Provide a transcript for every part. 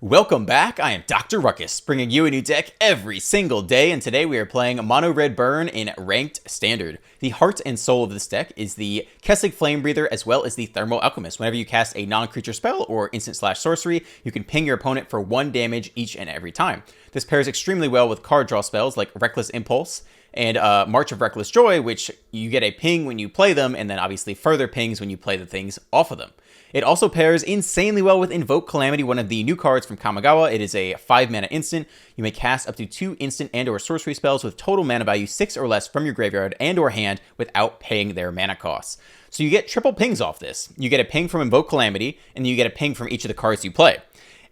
Welcome back, I am Dr. Ruckus, bringing you a new deck every single day, and today we are playing Mono Red Burn in Ranked Standard. The heart and soul of this deck is the Kessig Flame Breather as well as the Thermal Alchemist. Whenever you cast a non-creature spell or instant/sorcery, you can ping your opponent for 1 damage each and every time. This pairs extremely well with card draw spells like Reckless Impulse and March of Reckless Joy, which you get a ping when you play them, and then obviously further pings when you play the things off of them. It also pairs insanely well with Invoke Calamity, one of the new cards from Kamigawa. It is a 5-mana instant. You may cast up to 2 instant and or sorcery spells with total mana value 6 or less from your graveyard and or hand without paying their mana costs. So you get triple pings off this. You get a ping from Invoke Calamity, and you get a ping from each of the cards you play.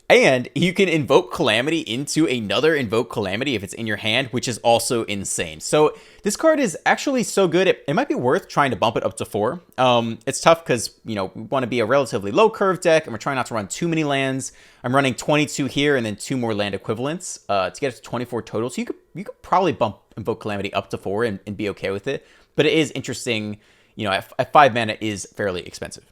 And you can Invoke Calamity into another Invoke Calamity if it's in your hand, which is also insane. So this card is actually so good, it might be worth trying to bump it up to 4. It's tough because, we want to be a relatively low curve deck, and we're trying not to run too many lands. I'm running 22 here and then 2 more land equivalents to get us to 24 total. So you could probably bump Invoke Calamity up to 4 and be okay with it. But it is interesting, at 5 mana is fairly expensive.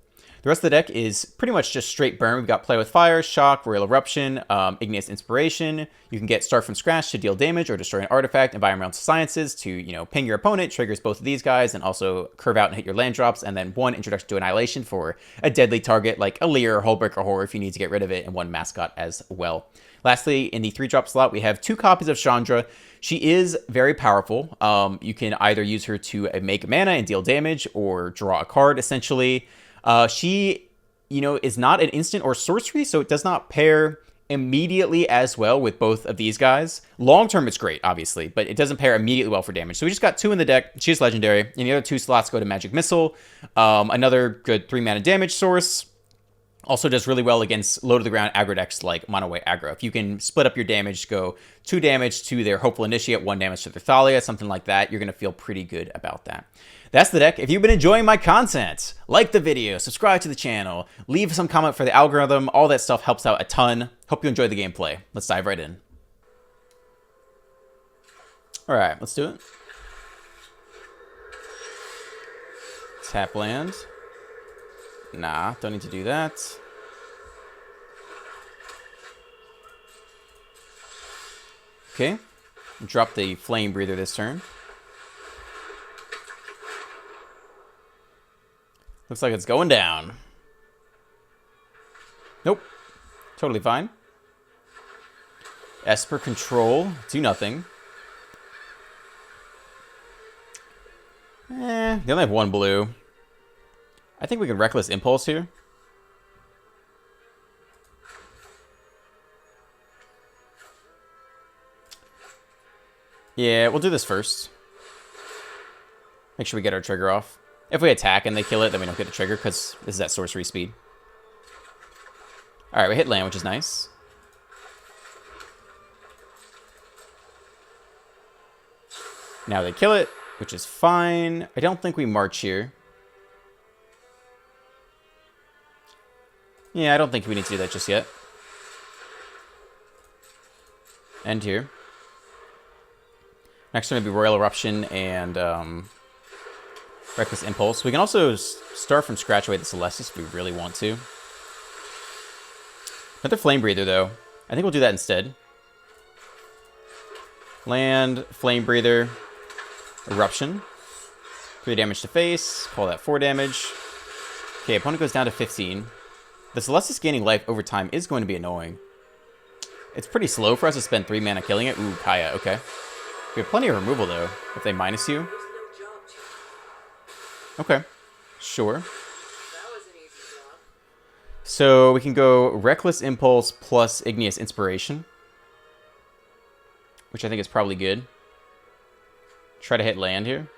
The rest of the deck is pretty much just straight burn. We've got Play with Fire, Shock, Royal Eruption, Igneous Inspiration. You can get Start from Scratch to deal damage or destroy an artifact, Environmental Sciences to, ping your opponent, triggers both of these guys, and also curve out and hit your land drops, and then 1 Introduction to Annihilation for a deadly target like a Leer or Hullbreaker Horror if you need to get rid of it, and 1 Mascot as well. Lastly, in the 3-drop slot, we have 2 copies of Chandra. She is very powerful. You can either use her to make mana and deal damage or draw a card, essentially. She, is not an instant or sorcery, so it does not pair immediately as well with both of these guys. Long term, it's great, obviously, but it doesn't pair immediately well for damage. So we just got 2 in the deck. She's legendary, and the other 2 slots go to Magic Missile. Another good 3-mana damage source. Also does really well against low-to-the-ground aggro decks like Mono White aggro. If you can split up your damage, go 2 damage to their Hopeful Initiate, 1 damage to their Thalia, something like that, you're going to feel pretty good about that. That's the deck. If you've been enjoying my content, like the video, subscribe to the channel, leave some comment for the algorithm. All that stuff helps out a ton. Hope you enjoy the gameplay. Let's dive right in. All right, let's do it. Tap land. Nah, don't need to do that. Okay. Drop the Flame Breather this turn. Looks like it's going down. Nope. Totally fine. Esper Control. Do nothing. They only have 1 blue. I think we can Reckless Impulse here. Yeah, we'll do this first. Make sure we get our trigger off. If we attack and they kill it, then we don't get a trigger because this is at sorcery speed. Alright, we hit land, which is nice. Now they kill it, which is fine. I don't think we march here. Yeah, I don't think we need to do that just yet. End here. Next one would be Royal Eruption and Reckless Impulse. We can also start from scratch away the Celestis if we really want to. Another Flame Breather, though. I think we'll do that instead. Land, Flame Breather, Eruption. 3 damage to face. Call that 4 damage. Okay, opponent goes down to 15. The Celestis gaining life over time is going to be annoying. It's pretty slow for us to spend 3 mana killing it. Ooh, Kaya, okay. We have plenty of removal, though, if they minus you. Okay, sure. So we can go Reckless Impulse plus Igneous Inspiration, which I think is probably good. Try to hit land here.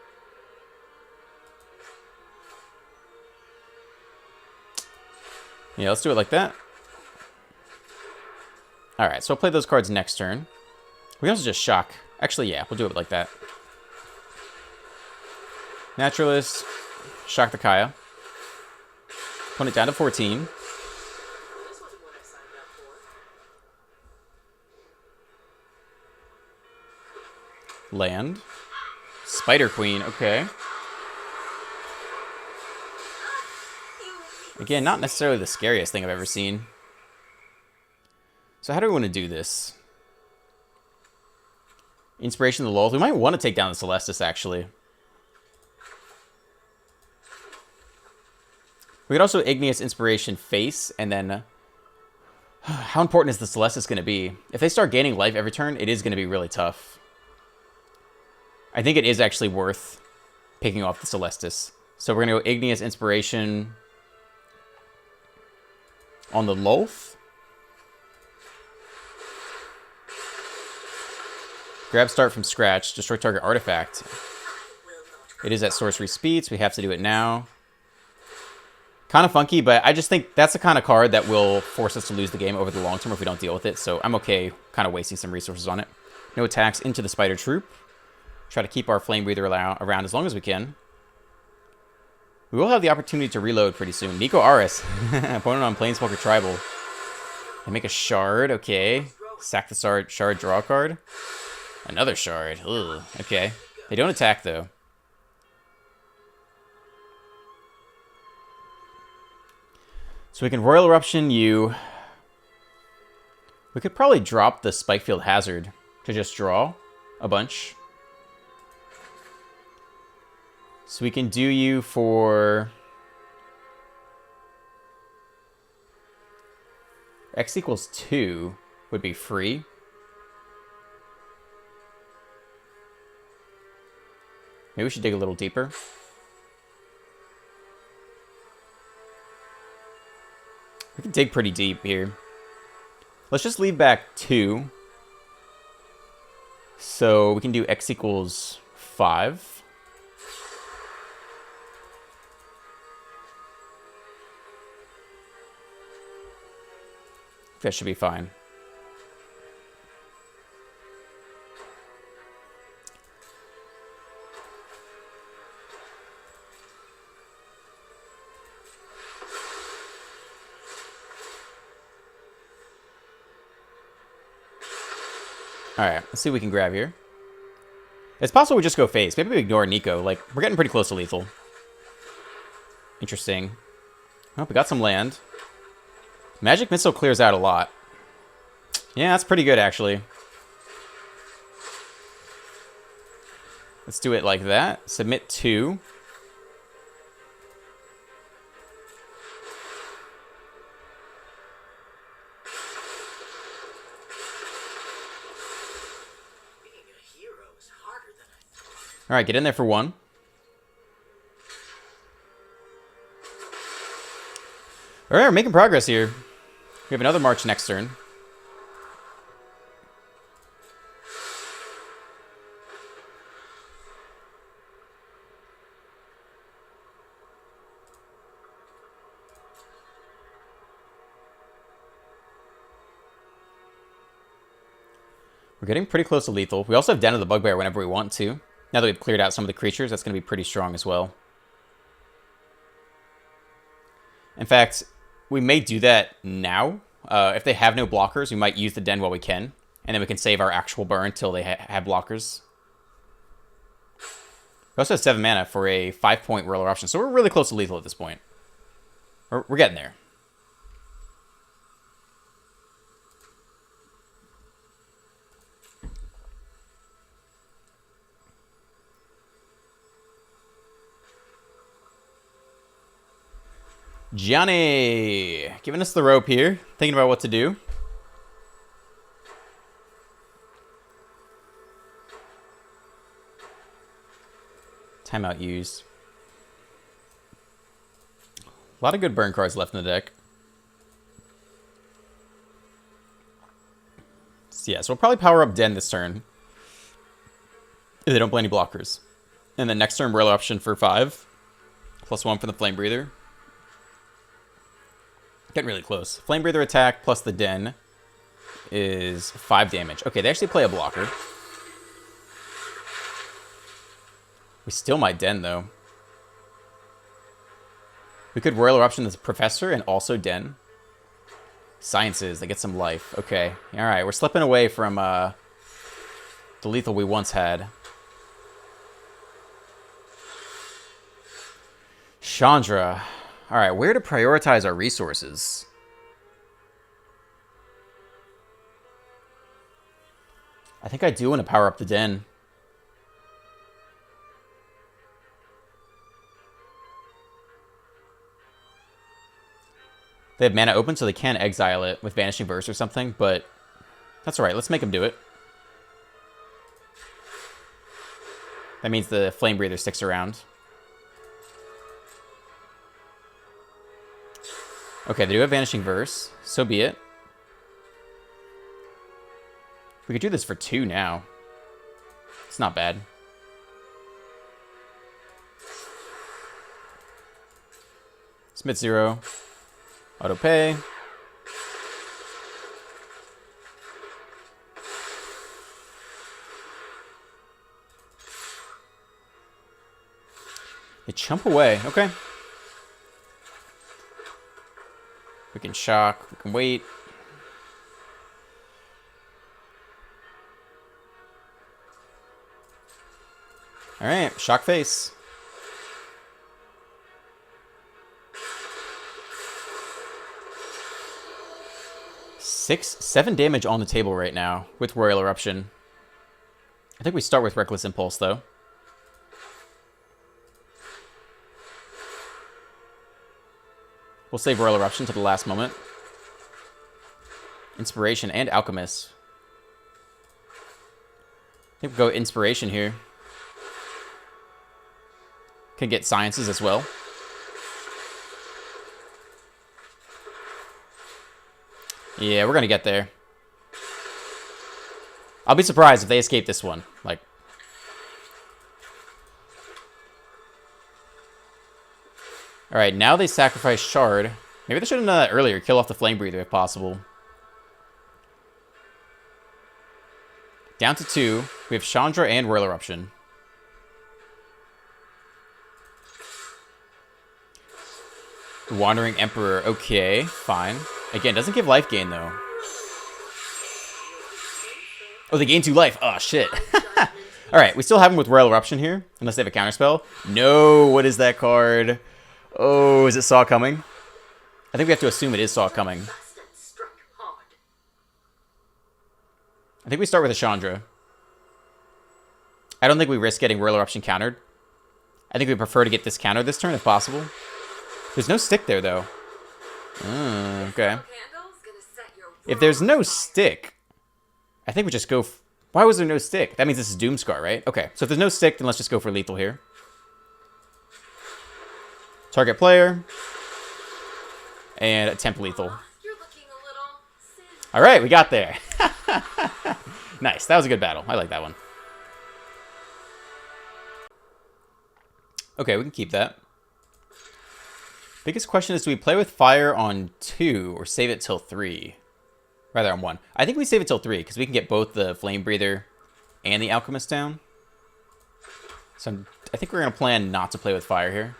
Yeah, let's do it like that. Alright, so I'll play those cards next turn. We can also just shock. Actually, yeah, we'll do it like that. Naturalist. Shock the Kaya. Put it down to 14. Land. Spider Queen, okay. Again, not necessarily the scariest thing I've ever seen. So how do we want to do this? Inspiration of the Lulth. We might want to take down the Celestis, actually. We could also Igneous Inspiration face, and then... how important is the Celestis going to be? If they start gaining life every turn, it is going to be really tough. I think it is actually worth picking off the Celestis. So we're going to go Igneous Inspiration on the Lulth. Grab start from scratch. Destroy target artifact. It is at sorcery speed, so we have to do it now. Kind of funky, but I just think that's the kind of card that will force us to lose the game over the long term if we don't deal with it. So I'm okay kind of wasting some resources on it. No attacks into the Spider Troop. Try to keep our Flame Breather around as long as we can. We will have the opportunity to reload pretty soon. Nico Aris. Opponent on Planeswalker Tribal. They make a shard. Okay. Sack the shard, draw a card. Another shard. Ugh. Okay. They don't attack, though. So we can Royal Eruption you. We could probably drop the Spikefield Hazard to just draw a bunch. So we can do you for... X equals 2 would be free. Maybe we should dig a little deeper. We can dig pretty deep here. Let's just leave back 2. So we can do X equals 5. That should be fine. Alright, let's see what we can grab here. It's possible we just go face. Maybe we ignore Nico. Like, we're getting pretty close to lethal. Interesting. Oh, we got some land. Magic Missile clears out a lot. Yeah, that's pretty good, actually. Let's do it like that. Submit 2. Alright, get in there for 1. Alright, we're making progress here. We have another march next turn. We're getting pretty close to lethal. We also have Den of the Bugbear whenever we want to. Now that we've cleared out some of the creatures, that's going to be pretty strong as well. In fact, we may do that now. If they have no blockers, we might use the Den while we can. And then we can save our actual burn until they have blockers. We also have 7 mana for a 5-point Royal Eruption. So we're really close to lethal at this point. We're getting there. Gianni, giving us the rope here, thinking about what to do. Timeout used. A lot of good burn cards left in the deck. So yeah, so we'll probably power up Den this turn. If they don't play any blockers. And then next turn, Royal Option for 5. +1 for the Flame Breather. Getting really close. Flame Breather attack plus the Den is 5 damage. Okay, they actually play a blocker. We still might Den, though. We could Royal Eruption as Professor and also Den. Sciences, they get some life. Okay, alright, we're slipping away from the lethal we once had. Chandra. Alright, where to prioritize our resources? I think I do want to power up the Den. They have mana open, so they can exile it with Vanishing Verse or something, but that's alright. Let's make them do it. That means the Flame Breather sticks around. Okay, they do have Vanishing Verse. So be it. We could do this for 2 now. It's not bad. Smith 0. Auto pay. They chump away. Okay. We can shock. We can wait. Alright, shock face. 7 damage on the table right now with Royal Eruption. I think we start with Reckless Impulse, though. We'll save Royal Eruption to the last moment. Inspiration and Alchemist. I think we'll go Inspiration here. Can get Sciences as well. Yeah, we're gonna get there. I'll be surprised if they escape this one. Like, alright, now they sacrifice Shard. Maybe they should have done that earlier. Kill off the Flame Breather if possible. Down to 2. We have Chandra and Royal Eruption. The Wandering Emperor. Okay, fine. Again, doesn't give life gain, though. Oh, they gain 2 life. Oh, shit. Alright, we still have them with Royal Eruption here. Unless they have a counterspell. No, what is that card? Oh, is it Saw Coming? I think we have to assume it is Saw Coming. I think we start with a Chandra. I don't think we risk getting Royal Eruption countered. I think we prefer to get this counter this turn if possible. There's no stick there, though. Okay. If there's no stick, I think we just go... Why was there no stick? That means this is Doomscar, right? Okay, so if there's no stick, then let's just go for lethal here. Target player. And attempt lethal. Alright, we got there. Nice, that was a good battle. I like that one. Okay, we can keep that. Biggest question is, do we play with fire on 2 or save it till 3? Rather on 1. I think we save it till 3 because we can get both the Flame Breather and the Alchemist down. So I think we're going to plan not to play with fire here.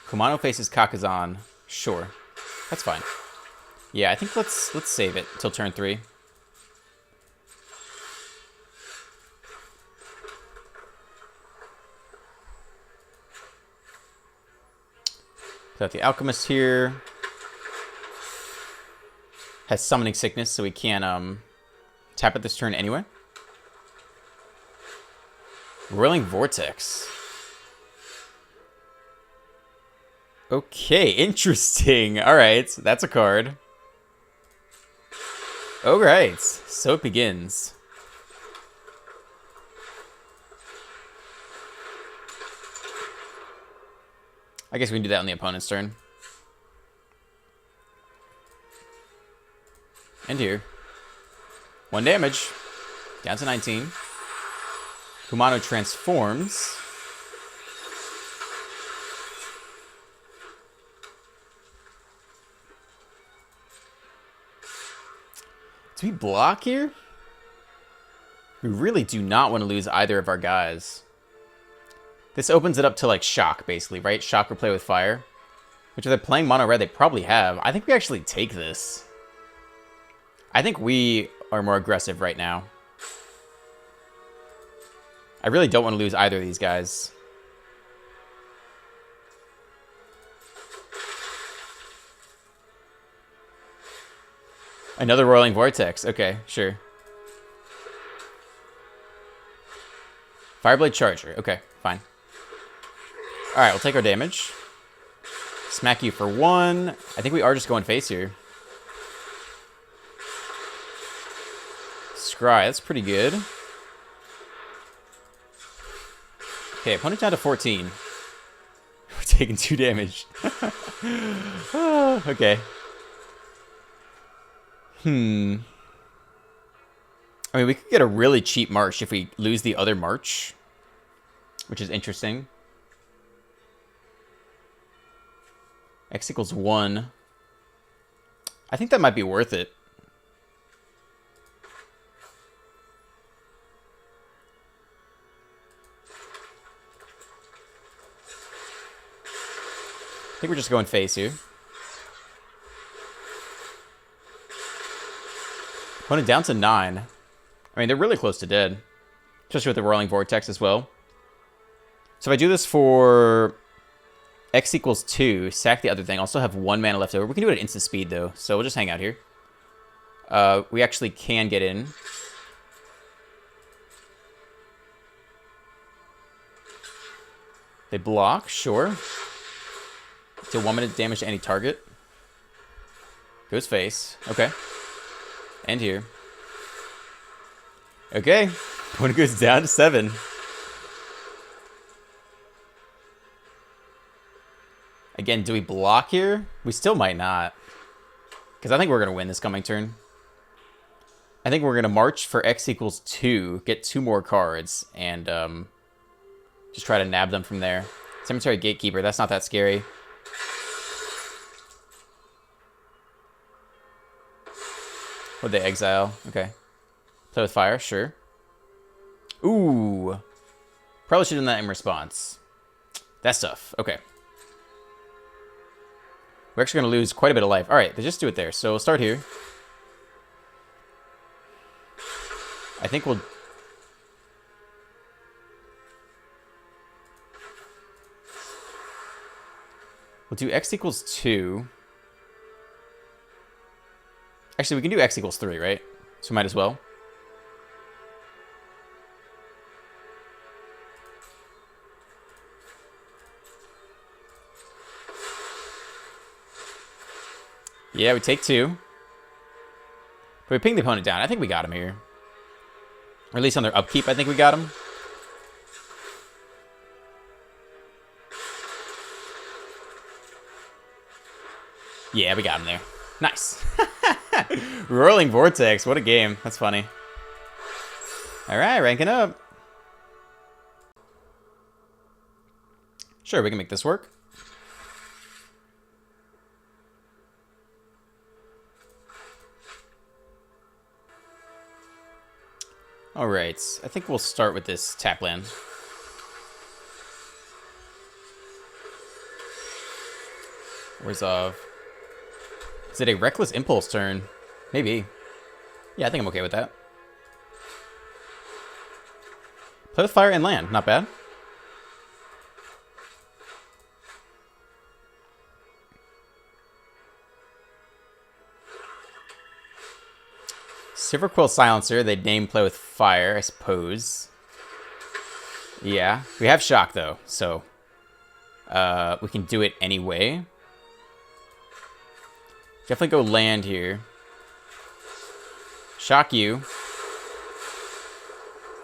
Kumano faces Kakazan. Sure. That's fine. Yeah, I think let's save it till turn 3. Got the Alchemist here. Has Summoning Sickness, so we can tap it this turn anyway. Roiling Vortex. Okay, interesting. Alright, that's a card. Alright, so it begins. I guess we can do that on the opponent's turn. And here. 1 damage. Down to 19. Kumano transforms. Do we block here? We really do not want to lose either of our guys. This opens it up to, like, shock, basically, right? Shock or play with fire. Which, if they're playing mono red, they probably have. I think we actually take this. I think we are more aggressive right now. I really don't want to lose either of these guys. Another Roiling Vortex. Okay, sure. Fireblade Charger. Okay, fine. Alright, we'll take our damage. Smack you for 1. I think we are just going face here. Scry, that's pretty good. Okay, opponent down to 14. We're taking 2 damage. Okay. I mean, we could get a really cheap march if we lose the other march, which is interesting. X equals 1. I think that might be worth it. I think we're just going face here. Opponent down to 9. I mean, they're really close to dead. Especially with the Roiling Vortex as well. So if I do this for X equals 2, sack the other thing, I'll still have 1 mana left over. We can do it at instant speed, though, so we'll just hang out here. We actually can get in. They block, sure. Deal 1 minute damage to any target. Goes face. Okay. And here. Okay. Opponent goes down to 7. Again, do we block here? We still might not. Because I think we're going to win this coming turn. I think we're going to march for X equals 2, get 2 more cards, and just try to nab them from there. Cemetery Gatekeeper, that's not that scary. Would they exile? Okay. Play with fire, sure. Ooh. Probably should have done that in response. That's tough. Okay. We're actually going to lose quite a bit of life. Alright, they just do it there. So we'll start here. I think we'll... We'll do X equals 2. Actually, we can do X equals 3, right? So we might as well. Yeah, we take 2. But we ping the opponent down. I think we got him here. Or at least on their upkeep, I think we got him. Yeah, we got him there. Nice. Roiling Vortex. What a game. That's funny. Alright, ranking up. Sure, we can make this work. Alright, I think we'll start with this tap land. Resolve. Is it a Reckless Impulse turn? Maybe. Yeah, I think I'm okay with that. Play with fire and land. Not bad. Silverquill Silencer. They'd name play with fire, I suppose. Yeah. We have shock, though, so... we can do it anyway. Definitely go land here. Shock you.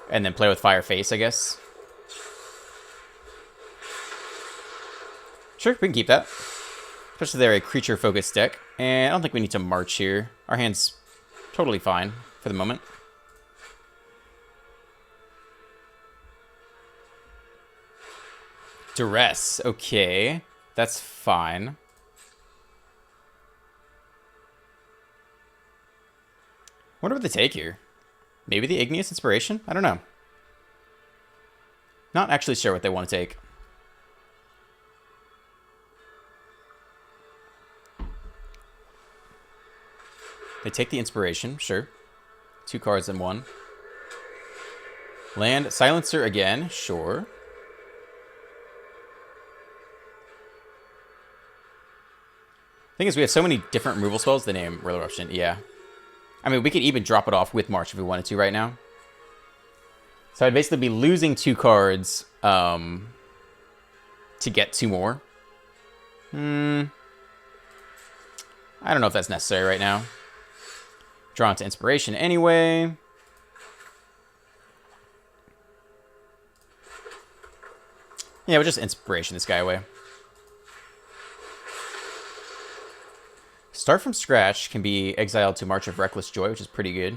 And then play with fire face, I guess. Sure, we can keep that. Especially they're a creature-focused deck. And I don't think we need to march here. Our hand's totally fine for the moment. Duress. Okay. That's fine. Wonder what they take here. Maybe the Igneous Inspiration? I don't know. Not actually sure what they want to take. They take the Inspiration, sure. 2 cards in 1. Land Silencer again, sure. Thing is, we have so many different removal spells. They name Royal Eruption, yeah. I mean, we could even drop it off with March if we wanted to right now. So I'd basically be losing 2 cards to get 2 more. I don't know if that's necessary right now. Drawn to Inspiration anyway. Yeah, we'll just Inspiration this guy away. Start from Scratch can be exiled to March of Reckless Joy, which is pretty good.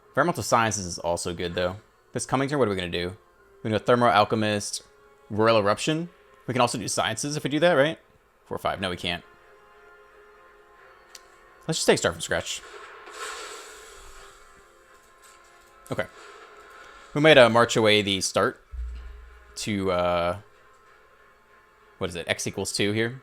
Environmental Sciences is also good, though. This coming turn, what are we going to do? We're going to go Thermo Alchemist, Royal Eruption. We can also do Sciences if we do that, right? 4 or 5. No, we can't. Let's just take Start from Scratch. Okay. We might march away the start to, what is it? X equals 2 here.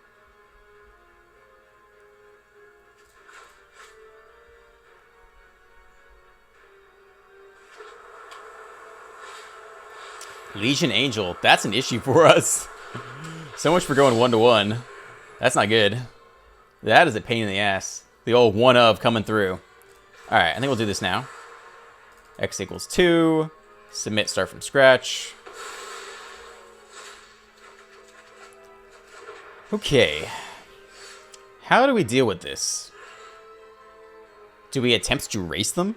Legion Angel. That's an issue for us. So much for going 1-1. That's not good. That is a pain in the ass. The old one of coming through. Alright, I think we'll do this now. X equals 2. Submit Start from Scratch. Okay. How do we deal with this? Do we attempt to race them?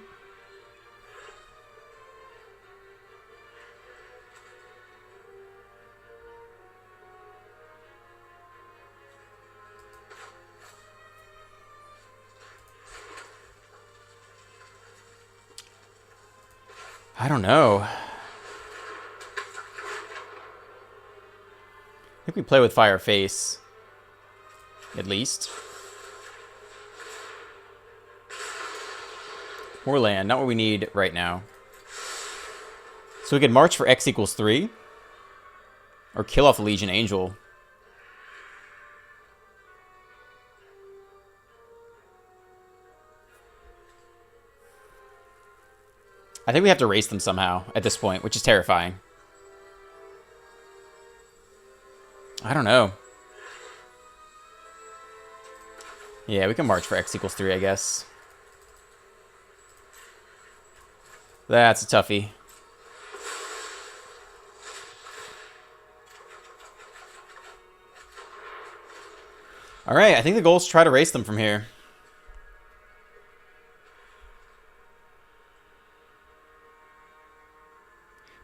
I don't know. I think we play with Fire Face. At least. More land, not what we need right now. So we could march for X equals 3. Or kill off Legion Angel. I think we have to race them somehow at this point, which is terrifying. I don't know. Yeah, we can march for X equals 3, I guess. That's a toughie. Alright, I think the goal is to try to race them from here.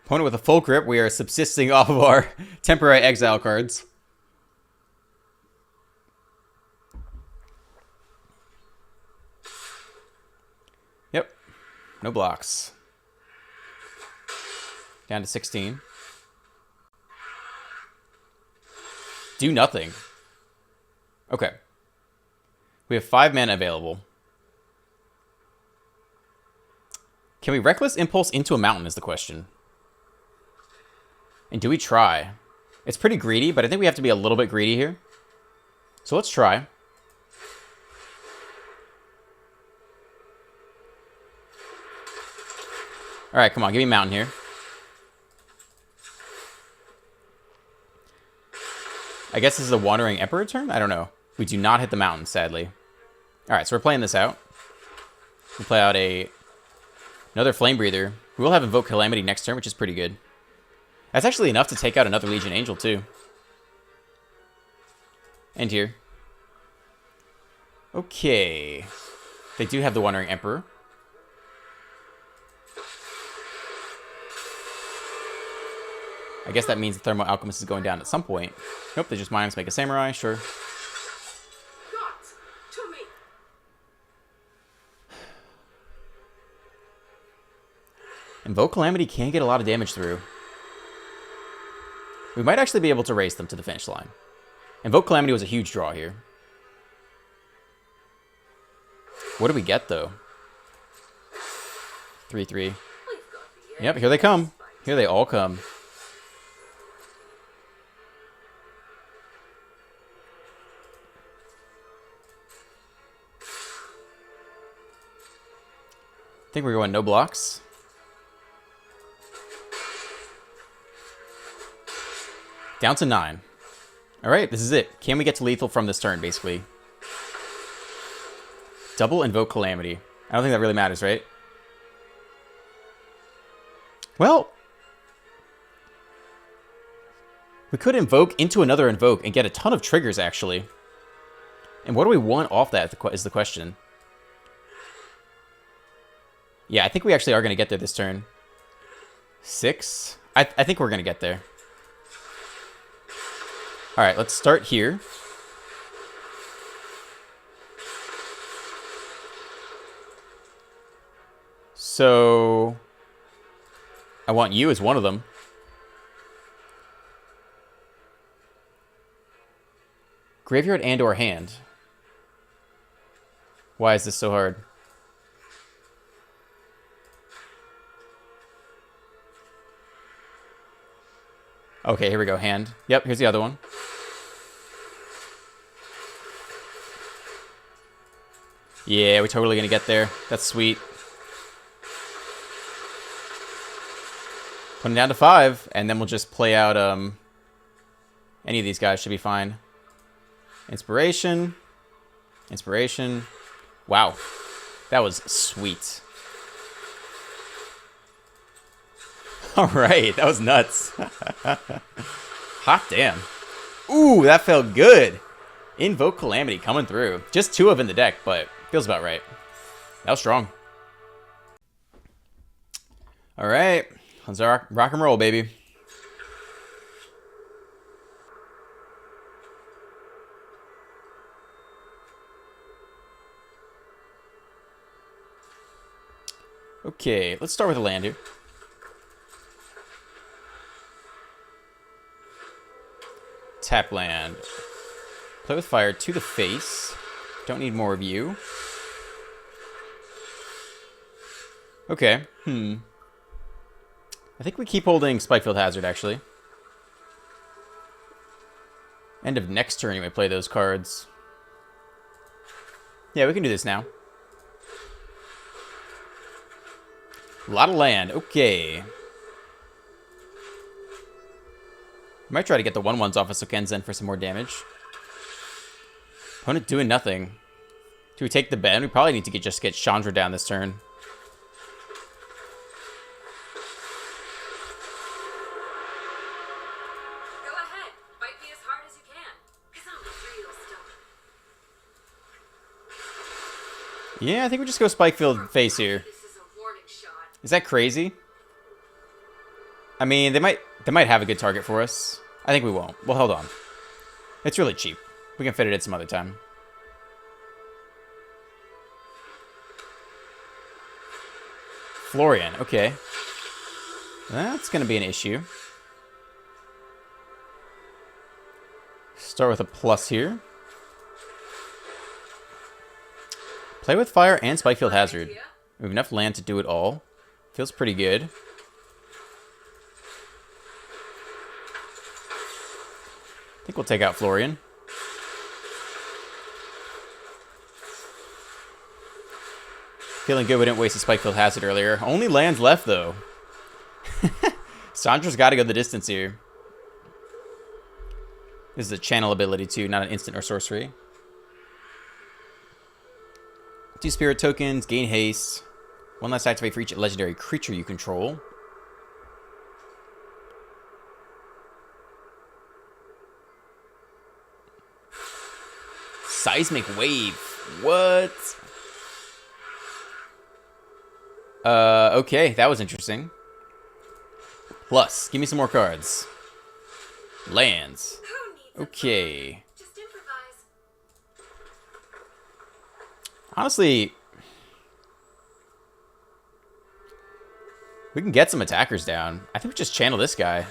Opponent with a full grip, we are subsisting off of our temporary exile cards. Yep. No blocks. Down to 16. Do nothing. Okay. We have 5 mana available. Can we Reckless Impulse into a mountain is the question. And do we try? It's pretty greedy, but I think we have to be a little bit greedy here. So let's try. Alright, come on, give me a mountain here. I guess this is a Wandering Emperor turn? I don't know. We do not hit the mountain, sadly. Alright, so we're playing this out. We'll play out another Flame Breather. We will have Invoke Calamity next turn, which is pretty good. That's actually enough to take out another Legion Angel, too. And here. Okay. They do have the Wandering Emperor. I guess that means the Thermo Alchemist is going down at some point. Nope, they just minus make a Samurai, sure. Invoke Calamity can get a lot of damage through. We might actually be able to race them to the finish line. Invoke Calamity was a huge draw here. What do we get, though? 3-3. Yep, here they come. Here they all come. I think we're going no blocks. Down to 9. Alright, this is it. Can we get to lethal from this turn, basically? Double Invoke Calamity. I don't think that really matters, right? Well, we could invoke into another invoke and get a ton of triggers, actually. And what do we want off that is the question. Yeah, I think we actually are going to get there this turn. 6? I think we're going to get there. All right, let's start here. So I want you as one of them. Graveyard and or hand. Why is this so hard? Okay, here we go. Hand. Yep, here's the other one. Yeah, we're totally going to get there. That's sweet. Put him down to 5, and then we'll just play out any of these guys should be fine. Inspiration. Inspiration. Wow. That was sweet. All right, that was nuts. Hot damn. Ooh, that felt good. Invoke Calamity coming through. Just 2 of in the deck, but feels about right. That was strong. All right, let's rock and roll, baby. Okay, let's start with a land here. Tap land. Play with fire to the face. Don't need more of you. Okay. I think we keep holding Spikefield Hazard, actually. End of next turn, you may play those cards. Yeah, we can do this now. A lot of land. Okay. Might try to get the 1/1s off of Sokenzen for some more damage. Opponent doing nothing. Do we take the bend? We probably need to just get Chandra down this turn. Go ahead. Fight me as hard as you can. 'Cause I'm real stuck. Yeah, I think we just go Spikefield face here. This is a warning shot. Is that crazy? I mean, they might have a good target for us. I think we won't. Well, hold on. It's really cheap. We can fit it in some other time. Florian, okay. That's going to be an issue. Start with a plus here. Play with fire and Spikefield Hazard. We have enough land to do it all. Feels pretty good. I think we'll take out Florian. Feeling good we didn't waste a Spikefield Hazard earlier. Only lands left, though. Sandra's got to go the distance here. This is a channel ability, too, not an instant or sorcery. 2 spirit tokens, gain haste. 1 less activate for each legendary creature you control. Seismic Wave. What? Okay, that was interesting. Plus, give me some more cards. Lands. Okay. Just improvise. Honestly, we can get some attackers down. I think we just channel this guy.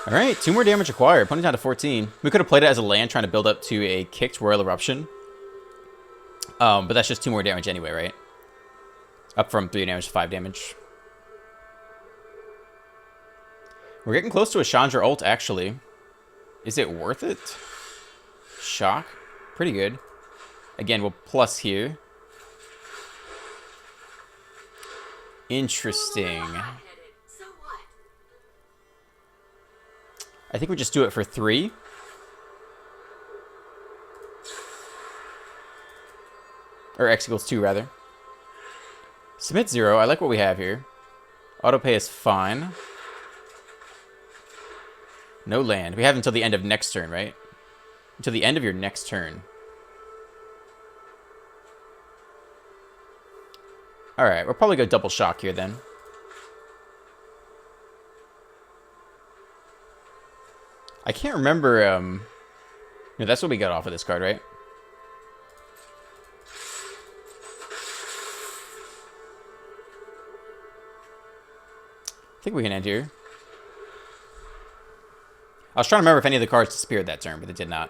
All right, 2 more damage acquired. Opponent down to 14. We could have played it as a land, trying to build up to a kicked Royal Eruption. But that's just 2 more damage anyway, right? Up from 3 damage to 5 damage. We're getting close to a Chandra ult, actually. Is it worth it? Shock. Pretty good. Again, we'll plus here. Interesting. So what? I think we just do it for 3. Or X equals 2, rather. Submit 0. I like what we have here. Autopay is fine. No land. We have until the end of next turn, right? Until the end of your next turn. Alright, we'll probably go double shock here then. I can't remember, yeah, that's what we got off of this card, right? I think we can end here. I was trying to remember if any of the cards disappeared that turn, but they did not.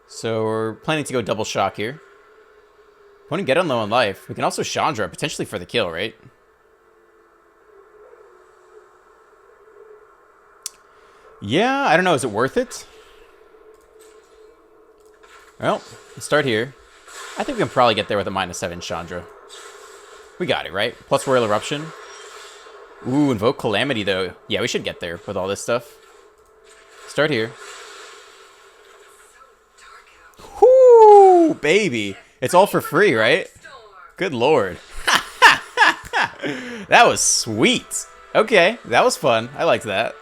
So we're planning to go double shock here. Want to get on low on life. We can also Chandra, potentially for the kill, right? Yeah, I don't know. Is it worth it? Well, let's start here. I think we can probably get there with a -7 Chandra. We got it, right? Plus Royal Eruption. Ooh, Invoke Calamity, though. Yeah, we should get there with all this stuff. Start here. Whoo, baby. It's all for free, right? Good lord. That was sweet. Okay, that was fun. I liked that.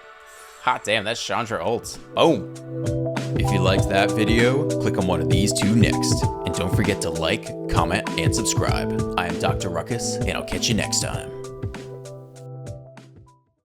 Hot damn, that's Chandra ult. Boom. If you liked that video, click on one of these two next. And don't forget to like, comment, and subscribe. I am Dr. Ruckus, and I'll catch you next time.